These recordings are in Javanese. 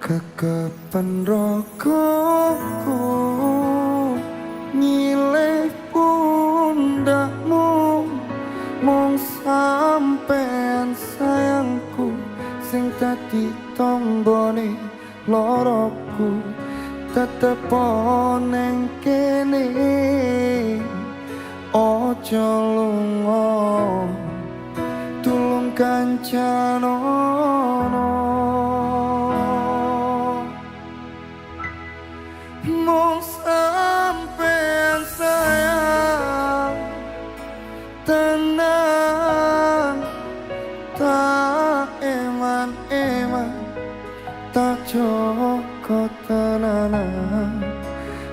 Kekepen rogoku nyilih pundakmu, mung sampean sayangku sing dadi tombone loroku. Tetep neng kene ojo lunga, tulung kancanono. Mung sampean sayang tenang, tak eman-eman, tak joko tenanan.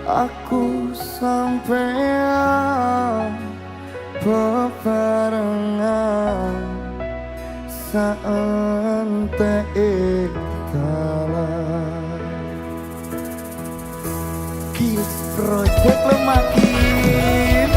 Aku sampean bebarengan saentek dalan. Kiss Project Lemakin.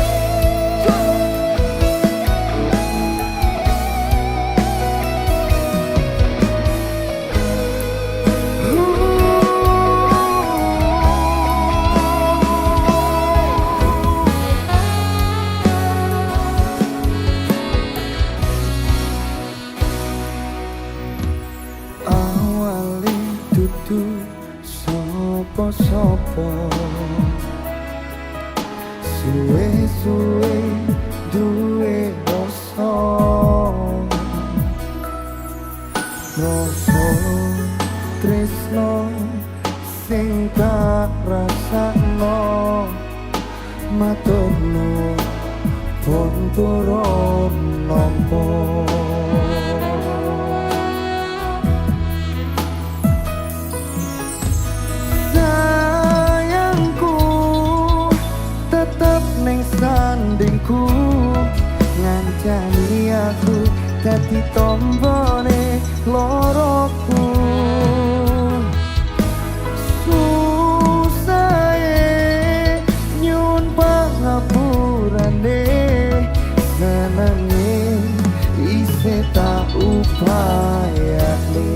Awali dudu sopo-sopo, suwe-suwe duwe rasa, rasa tresno sing tak rasakno. Matur nuwun pun turun nampa. Ning sandingku ngancani aku dadi tombone loroku. Susahe nyun pangapurane, senenge isih tak upayane.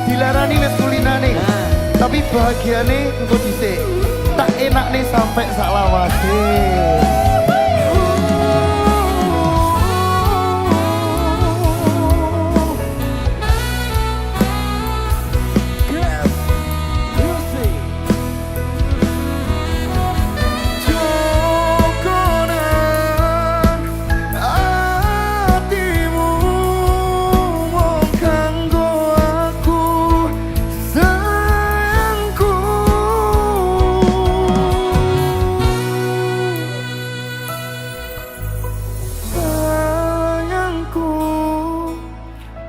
Dilarani wis kulinane, tapi bahagiane engko dhisik. Tak enak nih sampai sak lawase.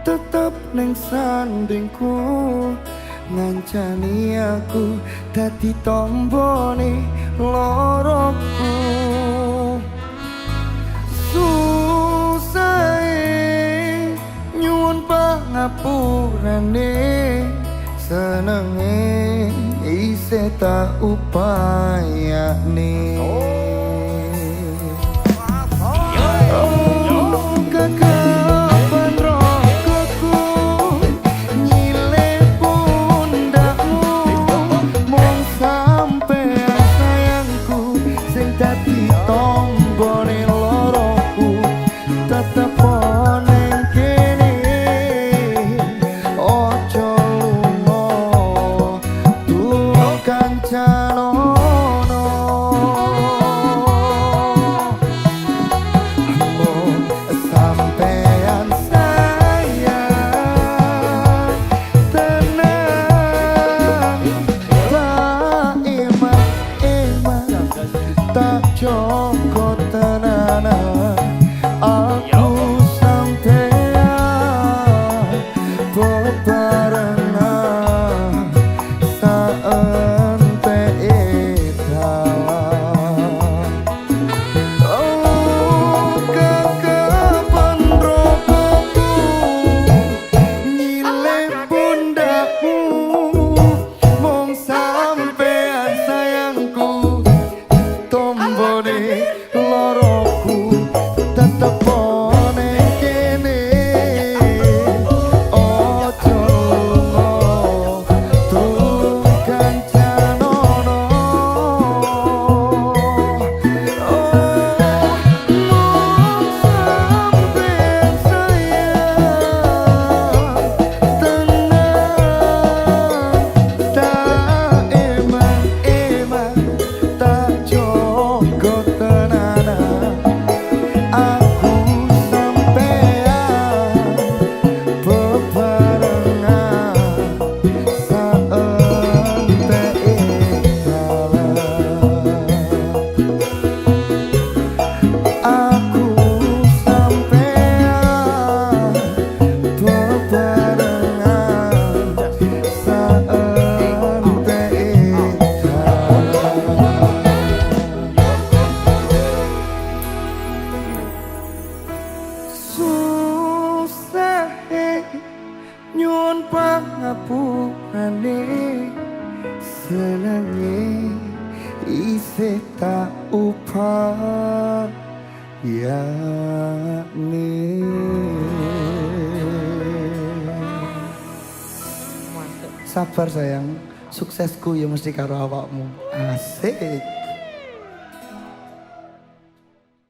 Tetep ning sandingku ngancani aku dadi tombone loroku. Susahe nyuwun pangapurane, senenge isih tak upayane. Sing bebarengan saenteke dalan. Oh kekepen rokoku nyilih pundakmu, mung sampean sayangku, tombone loroku tetep ning kene. Ojo lunga durung kancanono. Mung sampean sayang tenang, tak eman-eman, tak jogo tenanan. Aku sampean bebarengan saenteke dalan. Aku sampean bebarengan saenteke dalan. Susah nyuwun pangapurane, senenge isih tak upayane. Sabar sayang, suksesku ya mesti karo awakmu. Asik.